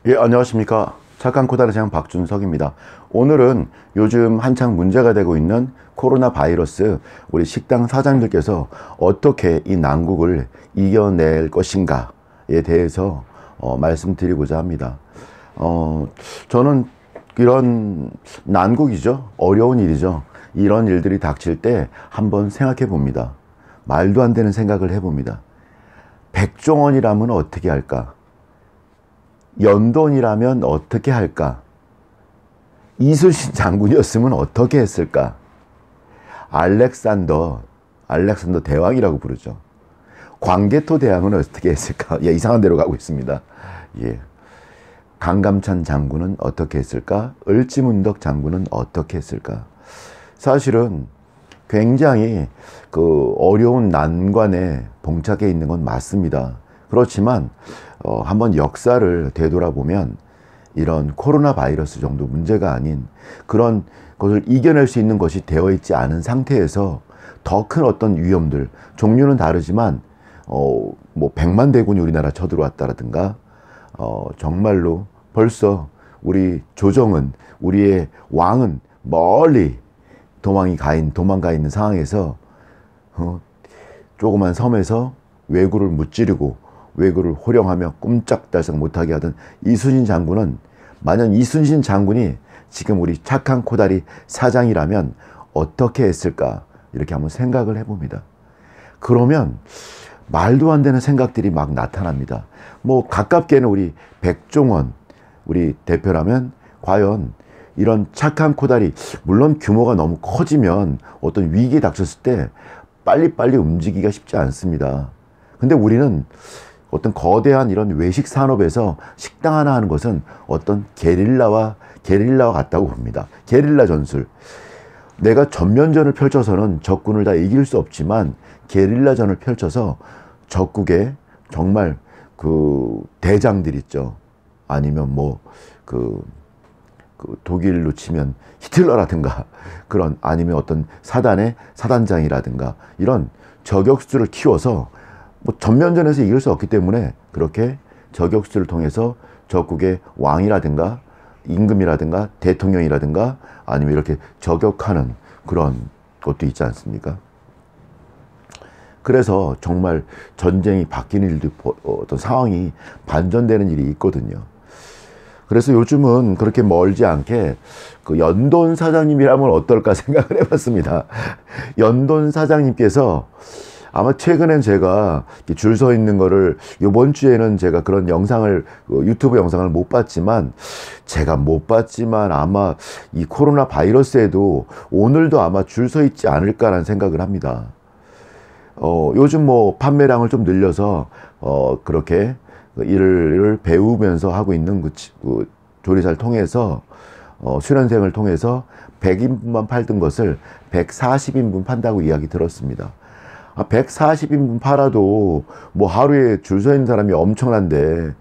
예, 안녕하십니까. 착한 코다리 장 박준석입니다. 오늘은 요즘 한창 문제가 되고 있는 코로나 바이러스, 우리 식당 사장님들께서 어떻게 이 난국을 이겨낼 것인가에 대해서 말씀드리고자 합니다. 저는 이런 난국이죠. 어려운 일이죠. 이런 일들이 닥칠 때 한번 생각해 봅니다. 말도 안 되는 생각을 해봅니다. 백종원이라면 어떻게 할까? 연돈이라면 어떻게 할까? 이순신 장군이었으면 어떻게 했을까? 알렉산더 대왕이라고 부르죠. 광개토 대왕은 어떻게 했을까? 예, 이상한 데로 가고 있습니다. 예. 강감찬 장군은 어떻게 했을까? 을지문덕 장군은 어떻게 했을까? 사실은 굉장히 어려운 난관에 봉착해 있는 건 맞습니다. 그렇지만 한번 역사를 되돌아보면 이런 코로나 바이러스 정도 문제가 아닌 그런 것을 이겨낼 수 있는 것이 되어 있지 않은 상태에서 더 큰 어떤 위험들, 종류는 다르지만 뭐 100만 대군이 우리나라 쳐들어왔다라든가 정말로 벌써 우리 조정은, 우리의 왕은 멀리 도망가 있는 상황에서 조그만 섬에서 왜구를 무찌르고 왜구를 호령하며 꼼짝달싹 못하게 하던 이순신 장군은, 만약 이순신 장군이 지금 우리 착한 코다리 사장이라면 어떻게 했을까, 이렇게 한번 생각을 해봅니다. 그러면 말도 안 되는 생각들이 막 나타납니다. 뭐 가깝게는 우리 백종원 우리 대표라면 과연 이런 착한 코다리, 물론 규모가 너무 커지면 어떤 위기에 닥쳤을 때 빨리빨리 움직이기가 쉽지 않습니다. 근데 우리는 어떤 거대한 이런 외식 산업에서 식당 하나 하는 것은 어떤 게릴라와 같다고 봅니다. 게릴라 전술. 내가 전면전을 펼쳐서는 적군을 다 이길 수 없지만 게릴라전을 펼쳐서 적국의 정말 대장들 있죠. 아니면 독일로 치면 히틀러라든가 그런, 아니면 어떤 사단의 사단장이라든가 이런 저격수를 키워서 전면전에서 이길 수 없기 때문에 그렇게 저격수를 통해서 적국의 왕이라든가 임금이라든가 대통령이라든가 아니면 이렇게 저격하는 그런 것도 있지 않습니까? 그래서 정말 전쟁이 바뀌는 일도, 어떤 상황이 반전되는 일이 있거든요. 그래서 요즘은 그렇게 멀지 않게 연돈 사장님이라면 어떨까 생각을 해봤습니다. 연돈 사장님께서 아마 최근엔 제가 줄 서 있는 거를, 이번 주에는 제가 그런 영상을, 유튜브 영상을 못 봤지만 아마 이 코로나 바이러스에도 오늘도 아마 줄 서 있지 않을까라는 생각을 합니다. 요즘 판매량을 좀 늘려서 그렇게 일을 배우면서 하고 있는 조리사를 통해서 수련생을 통해서 100인분만 팔던 것을 140인분 판다고 이야기 들었습니다. 140인분 팔아도 하루에 줄 서 있는 사람이 엄청난데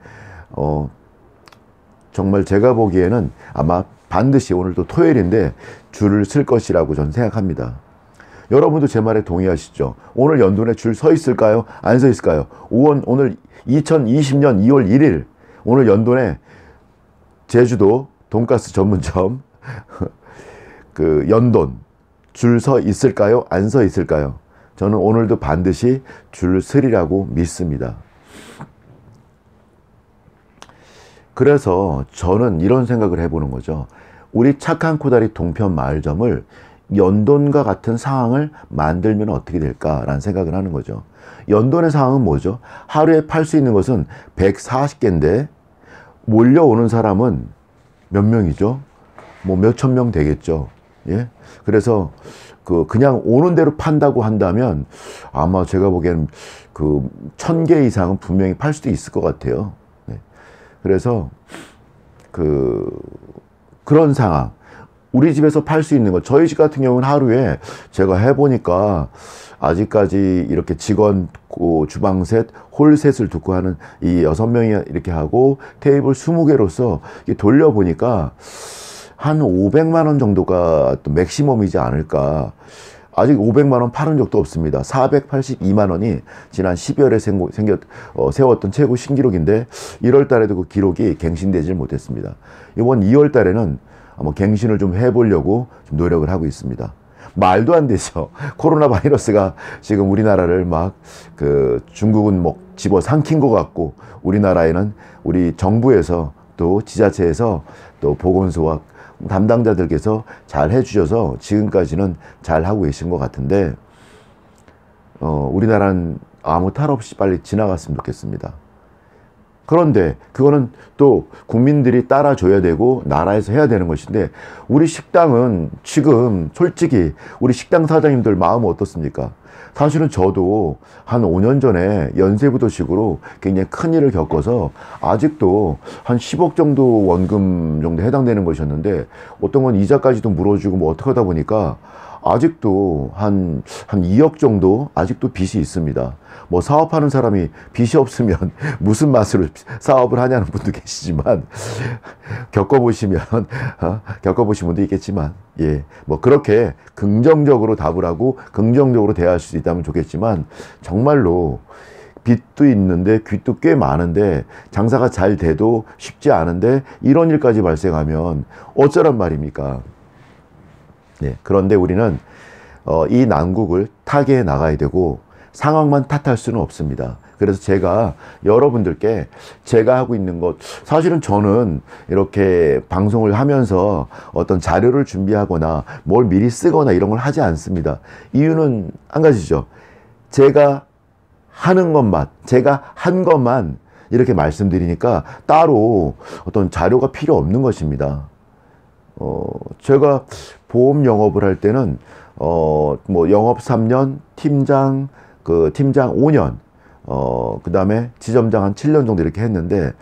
정말 제가 보기에는 아마 반드시 오늘도 토요일인데 줄을 쓸 것이라고 저는 생각합니다. 여러분도 제 말에 동의하시죠? 오늘 연돈에 줄 서 있을까요? 안 서 있을까요? 오늘 2020년 2월 1일 오늘 연돈에 제주도 돈가스 전문점 연돈 줄 서 있을까요? 안 서 있을까요? 저는 오늘도 반드시 줄 서리라고 믿습니다. 그래서 저는 이런 생각을 해보는 거죠. 우리 착한 코다리 동편 마을점을 연돈과 같은 상황을 만들면 어떻게 될까라는 생각을 하는 거죠. 연돈의 상황은 뭐죠? 하루에 팔 수 있는 것은 140개인데 몰려오는 사람은 몇 명이죠? 몇천 명 되겠죠. 예? 그래서 그냥 오는 대로 판다고 한다면 아마 제가 보기에는 1000개 이상은 분명히 팔 수도 있을 것 같아요. 네. 그래서 그런 상황, 우리 집에서 팔 수 있는 것, 저희 집 같은 경우는 하루에 제가 해보니까 아직까지 이렇게 직원 주방셋, 홀셋을 두고 하는 이 6명이 이렇게 하고 테이블 20개로서 돌려보니까 한 500만 원 정도가 또 맥시멈이지 않을까. 아직 500만 원 팔은 적도 없습니다. 482만 원이 지난 12월에 세웠던 최고 신기록인데 1월 달에도 그 기록이 갱신되질 못했습니다. 이번 2월 달에는 갱신을 좀 해보려고 좀 노력을 하고 있습니다. 말도 안 되죠. 코로나 바이러스가 지금 우리나라를 막 중국은 집어 삼킨 것 같고, 우리나라에는 우리 정부에서 또 지자체에서 또 보건소와 담당자들께서 잘 해주셔서 지금까지는 잘 하고 계신 것 같은데, 우리나라는 아무 탈 없이 빨리 지나갔으면 좋겠습니다. 그런데 그거는 또 국민들이 따라줘야 되고 나라에서 해야 되는 것인데, 우리 식당은 지금 솔직히 우리 식당 사장님들 마음은 어떻습니까? 사실은 저도 한 5년 전에 연세부도식으로 굉장히 큰 일을 겪어서 아직도 한 10억 정도 원금 정도 해당되는 것이었는데, 어떤 건 이자까지도 물어주고 뭐 어떻게 하다 보니까 아직도 한 2억 정도 아직도 빚이 있습니다. 뭐 사업하는 사람이 빚이 없으면 무슨 맛으로 사업을 하냐는 분도 계시지만, 겪어보신 분도 있겠지만, 예, 뭐 그렇게 긍정적으로 답을 하고 긍정적으로 대할 수 있다면 좋겠지만, 정말로 빚도 있는데 빚도 꽤 많은데 장사가 잘 돼도 쉽지 않은데 이런 일까지 발생하면 어쩌란 말입니까? 네, 그런데 우리는 이 난국을 타개해 나가야 되고 상황만 탓할 수는 없습니다. 그래서 제가 여러분들께 제가 하고 있는 것, 사실은 저는 이렇게 방송을 하면서 어떤 자료를 준비하거나 뭘 미리 쓰거나 이런 걸 하지 않습니다. 이유는 한 가지죠. 제가 하는 것만, 제가 한 것만 이렇게 말씀드리니까 따로 어떤 자료가 필요 없는 것입니다. 제가 보험 영업을 할 때는 뭐 영업 3년, 팀장 5년, 그 다음에 지점장 한 7년 정도 이렇게 했는데,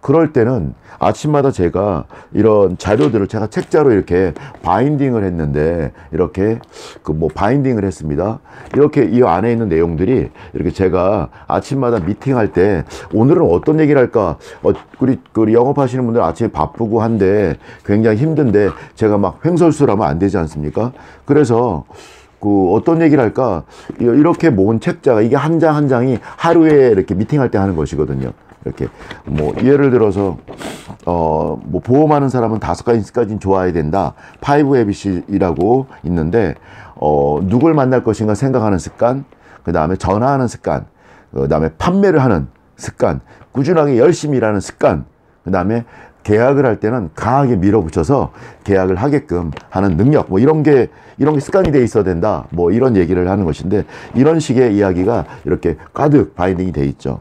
그럴 때는 아침마다 제가 이런 자료들을 제가 책자로 이렇게 바인딩을 했는데, 이렇게 바인딩을 했습니다. 이렇게 이 안에 있는 내용들이 이렇게 제가 아침마다 미팅할 때 오늘은 어떤 얘기를 할까, 우리 영업하시는 분들 아침에 바쁘고 한데 굉장히 힘든데 제가 막 횡설수설하면 안 되지 않습니까? 그래서 어떤 얘기를 할까, 이렇게 모은 책자가, 이게 한 장 한 장이 하루에 이렇게 미팅할 때 하는 것이거든요. 이렇게 뭐 예를 들어서 뭐 보험하는 사람은 5가지는 좋아야 된다. 5ABC라고 있는데, 누굴 만날 것인가 생각하는 습관, 그 다음에 전화하는 습관, 그 다음에 판매를 하는 습관, 꾸준하게 열심히 일하는 습관, 그 다음에 계약을 할 때는 강하게 밀어붙여서 계약을 하게끔 하는 능력, 뭐 이런 게 습관이 돼 있어야 된다. 뭐 이런 얘기를 하는 것인데, 이런 식의 이야기가 이렇게 가득 바인딩이 돼 있죠.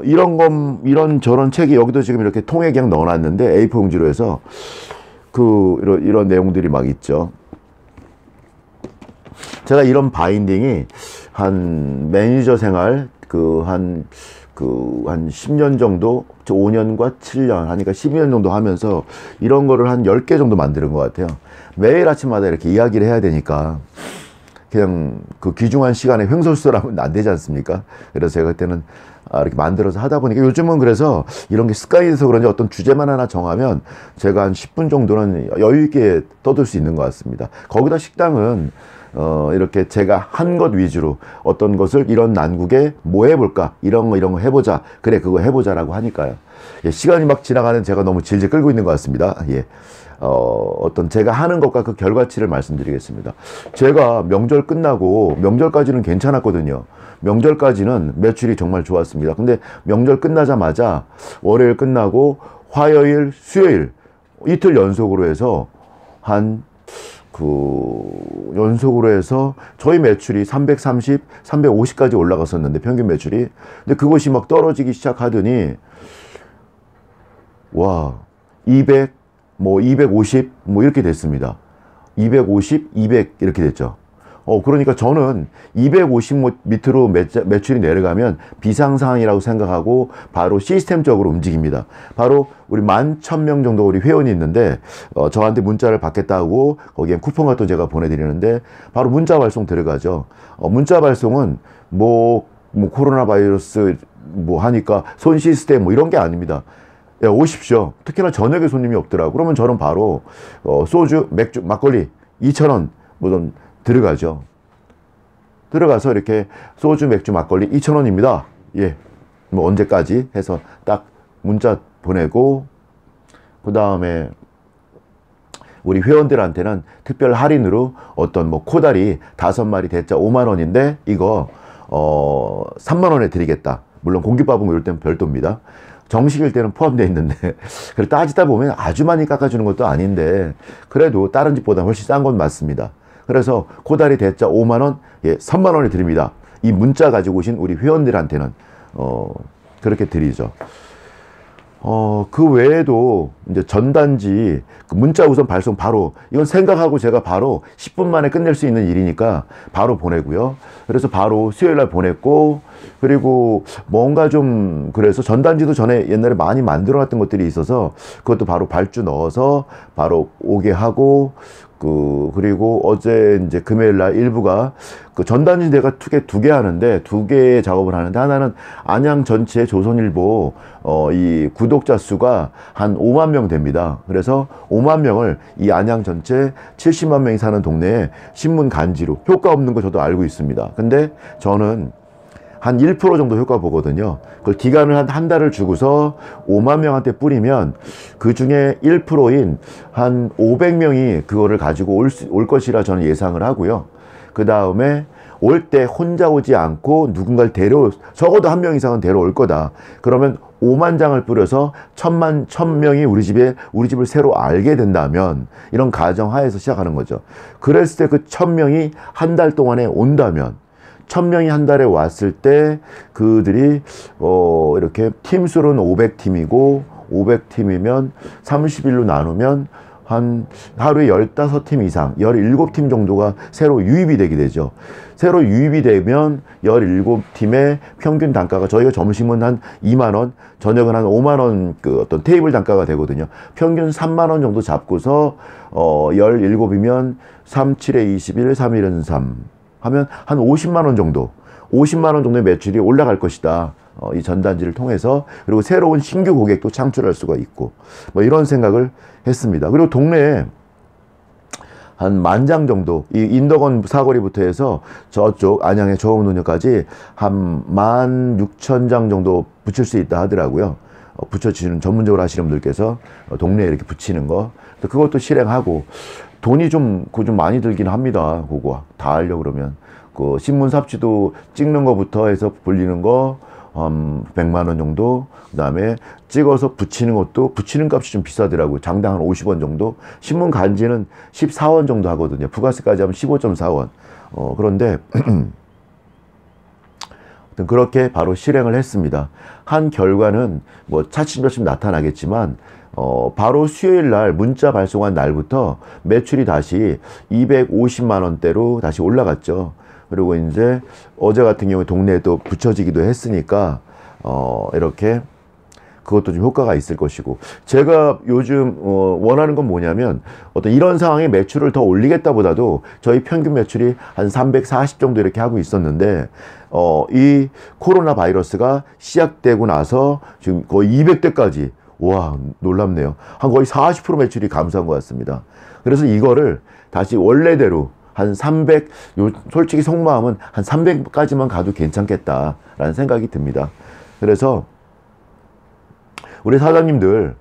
이런 저런 책이 여기도 지금 이렇게 통에 그냥 넣어놨는데, A4 용지로 해서 이런 내용들이 막 있죠. 제가 이런 바인딩이 한 매니저 생활 한 10년 정도, 5년과 7년 하니까 12년 정도 하면서 이런 거를 한 10개 정도 만드는 것 같아요. 매일 아침마다 이렇게 이야기를 해야 되니까 그냥 귀중한 시간에 횡설수설하면 안 되지 않습니까? 그래서 제가 그때는 이렇게 만들어서 하다 보니까, 요즘은 그래서 이런 게 습관이 돼서 그런지 어떤 주제만 하나 정하면 제가 한 10분 정도는 여유 있게 떠들 수 있는 것 같습니다. 거기다 식당은 이렇게 제가 한 것 위주로 어떤 것을 이런 난국에 뭐 해볼까, 이런 거 해보자, 그래 그거 해보자라고 하니까요. 예, 시간이 막 지나가는 제가 너무 질질 끌고 있는 것 같습니다. 예. 어떤 제가 하는 것과 그 결과치를 말씀드리겠습니다. 제가 명절 끝나고, 명절까지는 괜찮았거든요. 명절까지는 매출이 정말 좋았습니다. 근데 명절 끝나자마자 월요일 끝나고 화요일, 수요일 이틀 연속으로 해서 연속으로 해서 저희 매출이 330, 350까지 올라갔었는데, 평균 매출이. 근데 그것이 막 떨어지기 시작하더니, 와, 200, 250, 이렇게 됐습니다. 250, 200 이렇게 됐죠. 그러니까 저는 250 밑으로 매출이 내려가면 비상상황이라고 생각하고 바로 시스템적으로 움직입니다. 바로 우리 11,000명 정도 우리 회원이 있는데, 저한테 문자를 받겠다고 거기에 쿠폰 같은 거 제가 보내드리는데, 바로 문자 발송 들어가죠. 문자 발송은 코로나 바이러스 하니까 손 시스템 이런 게 아닙니다. 야, 오십시오. 특히나 저녁에 손님이 없더라고. 그러면 저는 바로 소주, 맥주, 막걸리 2,000원, 들어가죠. 들어가서 이렇게 소주, 맥주, 막걸리 2,000원입니다. 예. 뭐 언제까지 해서 딱 문자 보내고, 그 다음에 우리 회원들한테는 특별 할인으로 어떤 뭐 코다리 5마리 대짜 5만원인데 이거 3만원에 드리겠다. 물론 공깃밥은 이럴 때는 별도입니다. 정식일 때는 포함되어 있는데 그래 따지다 보면 아주 많이 깎아주는 것도 아닌데 그래도 다른 집보다 훨씬 싼 건 맞습니다. 그래서 코다리 대짜 5만원, 예, 3만원에 드립니다. 이 문자 가지고 오신 우리 회원들한테는 그렇게 드리죠. 그 외에도 이제 전단지 그 문자 우선 발송 바로, 이건 생각하고 제가 바로 10분 만에 끝낼 수 있는 일이니까 바로 보내고요. 그래서 바로 수요일 날 보냈고, 그리고 뭔가 좀 그래서 전단지도 전에 옛날에 많이 만들어 놨던 것들이 있어서 그것도 바로 발주 넣어서 바로 오게 하고, 그리고 어제 이제 금요일 날 일부가 그 전단지 내가 두 개 하는데, 2개의 작업을 하는데, 하나는 안양 전체 조선일보 이 구독자 수가 한 5만 명 됩니다. 그래서 5만 명을 이 안양 전체 70만 명이 사는 동네에 신문 간지로, 효과 없는 거 저도 알고 있습니다. 근데 저는 한 1% 정도 효과 보거든요. 그걸 기간을 한 달을 주고서 5만 명한테 뿌리면 그 중에 1%인 한 500명이 그거를 가지고 올 것이라 저는 예상을 하고요. 그 다음에 올 때 혼자 오지 않고 누군가를 적어도 한 명 이상은 데려올 거다. 그러면 5만 장을 뿌려서 1,000명이 우리 집을 새로 알게 된다면, 이런 가정하에서 시작하는 거죠. 그랬을 때 그 1,000명이 한 달 동안에 온다면, 1,000명이 한 달에 왔을 때 그들이 이렇게 팀 수는 500팀이고 500팀이면 30일로 나누면 한 하루에 15팀 이상, 17팀 정도가 새로 유입이 되게 되죠. 새로 유입이 되면 17팀의 평균 단가가, 저희가 점심은 한 2만원, 저녁은 한 5만원 그 어떤 테이블 단가가 되거든요. 평균 3만원 정도 잡고서 17이면 3, 7에 21, 3일은 3 하면 한 50만원 정도, 50만원 정도의 매출이 올라갈 것이다. 이 전단지를 통해서. 그리고 새로운 신규 고객도 창출할 수가 있고, 뭐 이런 생각을 했습니다. 그리고 동네에 한 10,000장 정도, 이 인덕원 사거리부터 해서 저쪽 안양의 저음노년까지 한 16,000장 정도 붙일 수 있다 하더라고요. 붙여주시는, 전문적으로 하시는 분들께서 동네에 이렇게 붙이는 거, 그것도 실행하고. 돈이 좀 많이 들긴 합니다. 그거 다 하려고 그러면 그 신문 삽지도 찍는 거부터 해서 불리는 거 100만원 정도, 그 다음에 찍어서 붙이는 것도, 붙이는 값이 좀 비싸더라고요. 장당 한 50원 정도. 신문 간지는 14원 정도 하거든요. 부가세까지 하면 15.4원. 그런데 그렇게 바로 실행을 했습니다. 한 결과는 뭐 차츰차츰 나타나겠지만, 바로 수요일 날 문자 발송한 날부터 매출이 다시 250만 원대로 다시 올라갔죠. 그리고 이제 어제 같은 경우에 동네에 또 붙여지기도 했으니까 이렇게 그것도 좀 효과가 있을 것이고, 제가 요즘 원하는 건 뭐냐면, 어떤 이런 상황에 매출을 더 올리겠다 보다도 저희 평균 매출이 한 340 정도 이렇게 하고 있었는데, 이 코로나 바이러스가 시작되고 나서 지금 거의 200대까지, 와, 놀랍네요. 한 거의 40% 매출이 감소한 것 같습니다. 그래서 이거를 다시 원래대로 한 300, 솔직히 속마음은 한 300까지만 가도 괜찮겠다라는 생각이 듭니다. 그래서 우리 사장님들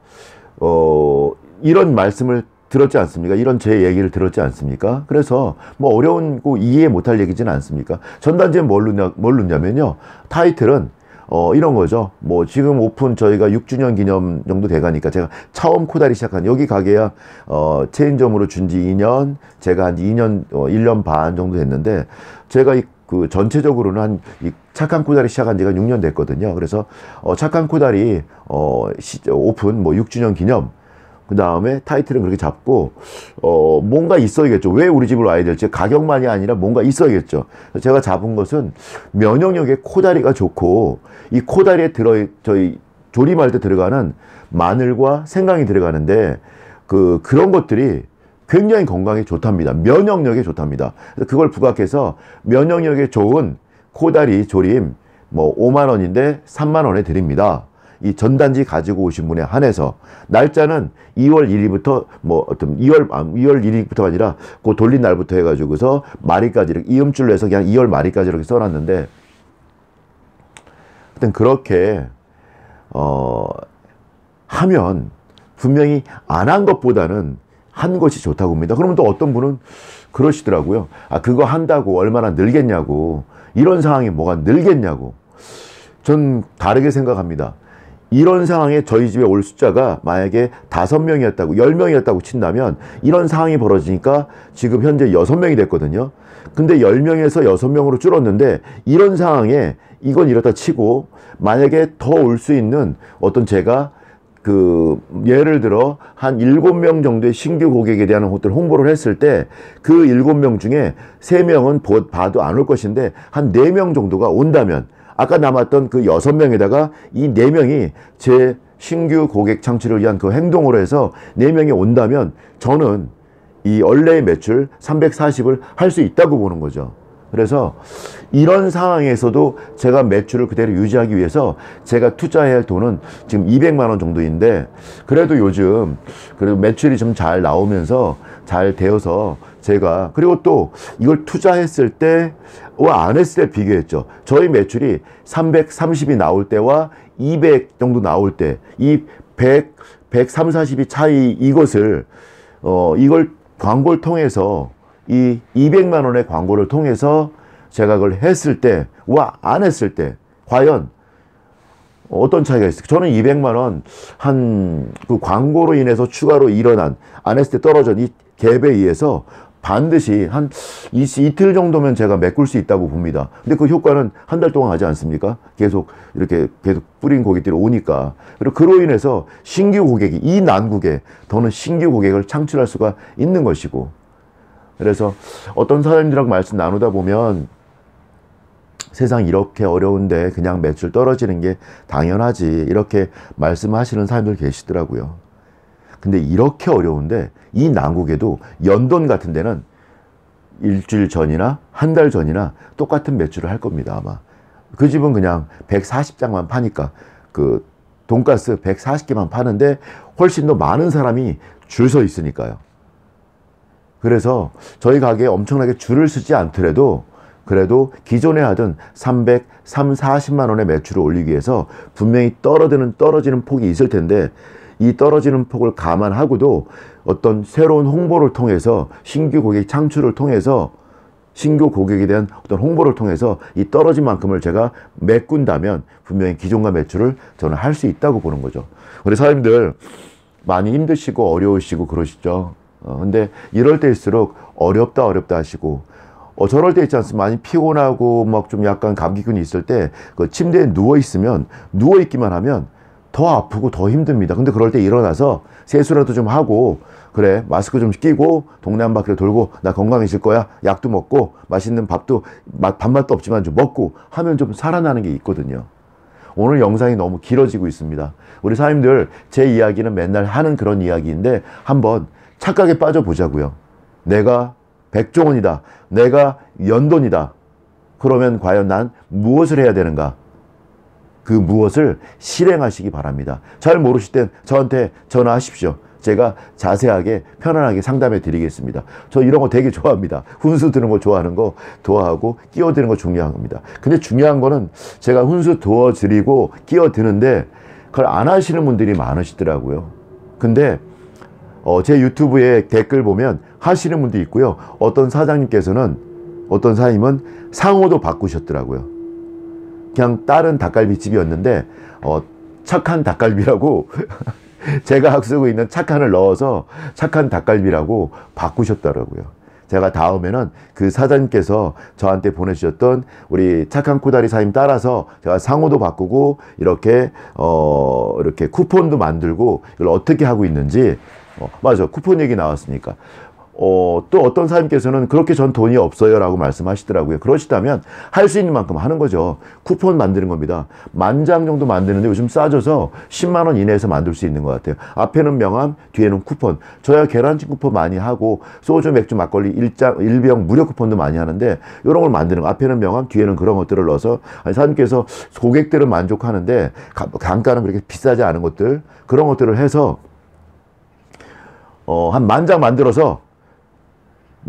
이런 말씀을 들었지 않습니까? 이런 제 얘기를 들었지 않습니까? 그래서 뭐 어려운 거 이해 못할 얘기지는 않습니까? 전단지에 뭘 넣냐면요, 타이틀은 이런 거죠. 뭐 지금 오픈 저희가 6주년 기념 정도 돼가니까, 제가 처음 코다리 시작한 여기 가게야 체인점으로 준 지 2년, 제가 한 2년 1년 반 정도 됐는데, 제가 그 전체적으로는 이 착한 코다리 시작한 지가 6년 됐거든요. 그래서 착한 코다리 오픈 뭐 6주년 기념, 그 다음에 타이틀은 그렇게 잡고 뭔가 있어야겠죠. 왜 우리 집으로 와야 될지, 가격만이 아니라 뭔가 있어야겠죠. 제가 잡은 것은 면역력에 코다리가 좋고, 이 코다리에 저희 조림할 때 들어가는 마늘과 생강이 들어가는데, 그런 것들이 굉장히 건강에 좋답니다. 면역력에 좋답니다. 그래서 그걸 부각해서 면역력에 좋은 코다리 조림 뭐 5만 원인데 3만 원에 드립니다. 이 전단지 가지고 오신 분에 한해서 날짜는 2월 1일부터 뭐 어떤 2월 1일부터가 아니라 그 돌린 날부터 해가지고서 말일까지 이렇게 이음줄로 해서 그냥 2월 말일까지 이렇게 써놨는데 하여튼 그렇게 하면 분명히 안 한 것보다는 한 것이 좋다고 봅니다. 그러면 또 어떤 분은 그러시더라고요. 아, 그거 한다고 얼마나 늘겠냐고. 이런 상황이 뭐가 늘겠냐고. 전 다르게 생각합니다. 이런 상황에 저희 집에 올 숫자가 만약에 5명이었다고 10명이었다고 친다면 이런 상황이 벌어지니까 지금 현재 6명이 됐거든요. 근데 10명에서 6명으로 줄었는데 이런 상황에 이건 이렇다 치고 만약에 더 올 수 있는 어떤 제가 그 예를 들어 한 7명 정도의 신규 고객에 대한 어떤 홍보를 했을 때 그 7명 중에 3명은 봐도 안 올 것인데 한 4명 정도가 온다면 아까 남았던 그 6명에다가 이 4명이 제 신규 고객 창출을 위한 그 행동으로 해서 4명이 온다면 저는 이 원래의 매출 340을 할 수 있다고 보는 거죠. 그래서 이런 상황에서도 제가 매출을 그대로 유지하기 위해서 제가 투자해야 할 돈은 지금 200만 원 정도인데 그래도 요즘 그래도 매출이 좀 잘 나오면서 잘 되어서 제가 그리고 또 이걸 투자했을 때와 안 했을 때 비교했죠. 저희 매출이 330이 나올 때와 200 정도 나올 때 이 100, 130, 40이 차이 이것을 이걸 광고를 통해서 이 200만 원의 광고를 통해서 제가 그걸 했을 때와 안 했을 때 과연 어떤 차이가 있을까? 저는 200만 원 한 그 광고로 인해서 추가로 일어난 안 했을 때 떨어진 이 갭에 의해서 반드시 한 이틀 정도면 제가 메꿀 수 있다고 봅니다. 근데 그 효과는 한 달 동안 하지 않습니까? 계속 이렇게 계속 뿌린 고객들이 오니까. 그리고 그로 인해서 신규 고객이 이 난국에 더는 신규 고객을 창출할 수가 있는 것이고 그래서 어떤 사람들이랑 말씀 나누다 보면 세상 이렇게 어려운데 그냥 매출 떨어지는 게 당연하지 이렇게 말씀하시는 사람들 계시더라고요. 근데 이렇게 어려운데 이 난국에도 연돈 같은 데는 일주일 전이나 한 달 전이나 똑같은 매출을 할 겁니다. 아마 그 집은 그냥 140장만 파니까 그 돈가스 140개만 파는데 훨씬 더 많은 사람이 줄 서 있으니까요. 그래서 저희 가게에 엄청나게 줄을 서지 않더라도 그래도 기존에 하던 40만 원의 매출을 올리기 위해서 분명히 떨어지는 폭이 있을 텐데 이 떨어지는 폭을 감안하고도 어떤 새로운 홍보를 통해서 신규 고객 창출을 통해서 신규 고객에 대한 어떤 홍보를 통해서 이 떨어진 만큼을 제가 메꾼다면 분명히 기존과 매출을 저는 할 수 있다고 보는 거죠. 우리 사장님들 많이 힘드시고 어려우시고 그러시죠. 근데 이럴 때일수록 어렵다 하시고 저럴 때 있지 않습니까? 많이 피곤하고 막 좀 약간 감기균이 있을 때 그 침대에 누워있으면 누워있기만 하면 더 아프고 더 힘듭니다. 근데 그럴 때 일어나서 세수라도 좀 하고 그래 마스크 좀 끼고 동네 한 바퀴 돌고 나 건강해질 거야 약도 먹고 맛있는 밥도 밥맛도 없지만 좀 먹고 하면 좀 살아나는 게 있거든요. 오늘 영상이 너무 길어지고 있습니다. 우리 사장님들 제 이야기는 맨날 하는 그런 이야기인데 한번 착각에 빠져보자고요. 내가 백종원이다. 내가 연돈이다. 그러면 과연 난 무엇을 해야 되는가? 그 무엇을 실행하시기 바랍니다. 잘 모르실 땐 저한테 전화하십시오. 제가 자세하게 편안하게 상담해 드리겠습니다. 저 이런 거 되게 좋아합니다. 훈수 드는 거 좋아하는 거 도와하고 끼어드는 거 중요한 겁니다. 근데 중요한 거는 제가 훈수 도와드리고 끼어드는데 그걸 안 하시는 분들이 많으시더라고요. 근데 제 유튜브에 댓글 보면 하시는 분도 있고요. 어떤 사장님께서는 어떤 사장님은 상호도 바꾸셨더라고요. 그냥 다른 닭갈비집이었는데 착한 닭갈비라고 제가 쓰고 있는 착한을 넣어서 착한 닭갈비라고 바꾸셨더라고요. 제가 다음에는 그 사장님께서 저한테 보내주셨던 우리 착한 코다리 사장님 따라서 제가 상호도 바꾸고 이렇게 쿠폰도 만들고 이걸 어떻게 하고 있는지 맞아 쿠폰 얘기 나왔으니까 또 어떤 사장님께서는 그렇게 전 돈이 없어요 라고 말씀하시더라고요. 그러시다면 할 수 있는 만큼 하는 거죠. 쿠폰 만드는 겁니다. 10,000장 정도 만드는데 요즘 싸져서 10만 원 이내에서 만들 수 있는 것 같아요. 앞에는 명함, 뒤에는 쿠폰. 저야 계란찜 쿠폰 많이 하고 소주, 맥주, 막걸리 1병 무료 쿠폰도 많이 하는데 이런 걸 만드는 거. 앞에는 명함, 뒤에는 그런 것들을 넣어서 사장님께서 고객들은 만족하는데 단가는 그렇게 비싸지 않은 것들, 그런 것들을 해서 한 10,000장 만들어서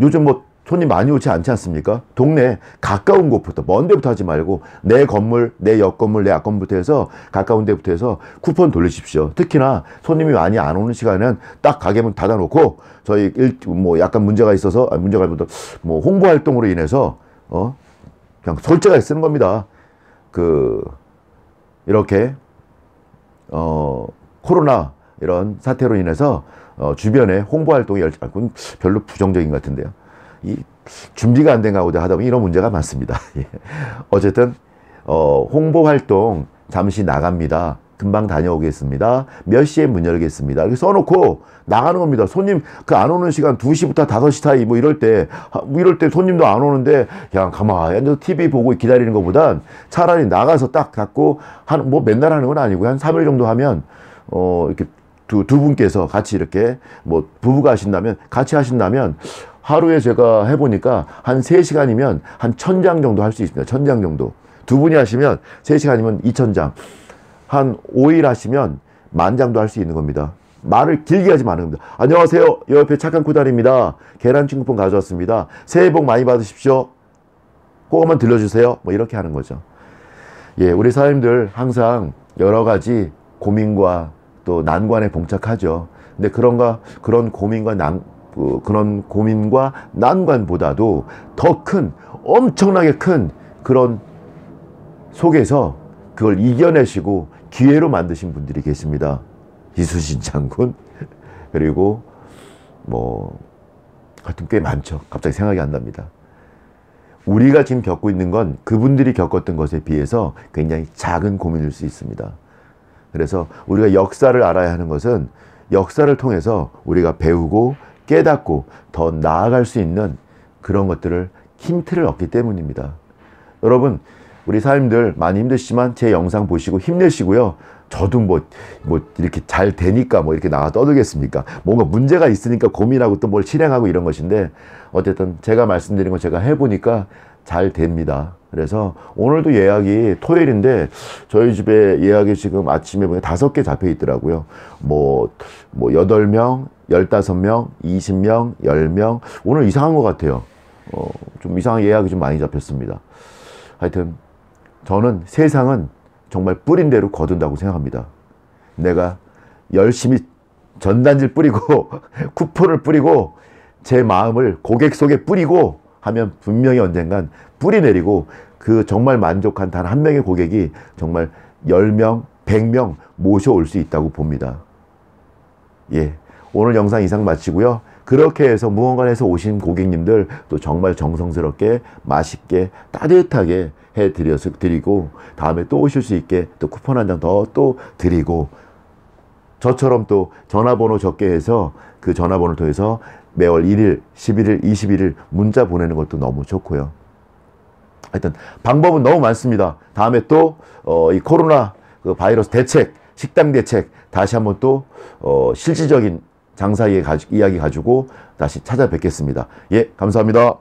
요즘 뭐 손님 많이 오지 않지 않습니까? 동네 가까운 곳부터, 먼 데부터 하지 말고 내 건물, 내 옆 건물, 내 앞 건물부터 해서 가까운 데부터 해서 쿠폰 돌리십시오. 특히나 손님이 많이 안 오는 시간에는 딱 가게문 닫아놓고 저희 뭐 약간 문제가 있어서, 문제가 아니라 뭐 홍보 활동으로 인해서 그냥 솔직하게 쓰는 겁니다. 이렇게 코로나 이런 사태로 인해서 주변에 홍보 활동이 그건 별로 부정적인 것 같은데요. 이 준비가 안 된 가운데 하다 보니 이런 문제가 많습니다. 어쨌든 홍보 활동 잠시 나갑니다. 금방 다녀오겠습니다. 몇 시에 문 열겠습니다. 이렇게 써놓고 나가는 겁니다. 손님 안 오는 시간 2시부터 5시 사이 뭐 이럴 때 손님도 안 오는데 그냥 가만히 앉아서 TV 보고 기다리는 것보단 차라리 나가서 딱 갖고 뭐 맨날 하는 건 아니고 한 3일 정도 하면 이렇게 두 분께서 같이 이렇게 뭐 부부가 같이 하신다면 하루에 제가 해보니까 한 3시간이면 한 1,000장 정도 할 수 있습니다. 1,000장 정도. 두 분이 하시면 3시간이면 2,000장. 한 5일 하시면 10,000장도 할 수 있는 겁니다. 말을 길게 하지 마는 겁니다. 안녕하세요. 옆에 착한 코다리입니다. 계란찜 쿠폰 가져왔습니다. 새해 복 많이 받으십시오. 꼭 한번 들려주세요. 뭐 이렇게 하는 거죠. 예, 우리 사장님들 항상 여러 가지 고민과 또 난관에 봉착하죠. 근데 그런 고민과 난관보다도 더 큰, 엄청나게 큰 그런 속에서 그걸 이겨내시고 기회로 만드신 분들이 계십니다. 이순신 장군, 그리고 뭐 하여튼 꽤 많죠. 갑자기 생각이 안 납니다. 우리가 지금 겪고 있는 건 그분들이 겪었던 것에 비해서 굉장히 작은 고민일 수 있습니다. 그래서 우리가 역사를 알아야 하는 것은 역사를 통해서 우리가 배우고 깨닫고 더 나아갈 수 있는 그런 것들을 힌트를 얻기 때문입니다. 여러분, 우리 사장님들 많이 힘드시지만 제 영상 보시고 힘내시고요. 저도 뭐 이렇게 잘 되니까 뭐 이렇게 나가 떠들겠습니까? 뭔가 문제가 있으니까 고민하고 또 뭘 실행하고 이런 것인데, 어쨌든 제가 말씀드린 거 제가 해보니까 잘 됩니다. 그래서 오늘도 예약이 토요일인데 저희 집에 예약이 지금 아침에 보니 5개 잡혀 있더라고요. 뭐 8명, 15명, 20명, 10명. 오늘 이상한 것 같아요. 좀 이상한 예약이 좀 많이 잡혔습니다. 하여튼 저는 세상은 정말 뿌린 대로 거둔다고 생각합니다. 내가 열심히 전단지를 뿌리고 쿠폰을 뿌리고 제 마음을 고객 속에 뿌리고 하면 분명히 언젠간 뿌리 내리고 그 정말 만족한 단 한 명의 고객이 정말 10명, 100명 모셔올 수 있다고 봅니다. 예, 오늘 영상 이상 마치고요. 그렇게 해서 무언가에서 오신 고객님들 또 정말 정성스럽게 맛있게 따뜻하게 해드리고 다음에 또 오실 수 있게 또 쿠폰 한 장 더 또 드리고, 저처럼 또 전화번호 적게 해서 그 전화번호를 통해서 매월 1일, 11일, 21일 문자 보내는 것도 너무 좋고요. 하여튼 방법은 너무 많습니다. 다음에 또 이 코로나 그 바이러스 대책, 식당 대책 다시 한번 또 실질적인 장사 이야기 가지고 다시 찾아뵙겠습니다. 예, 감사합니다.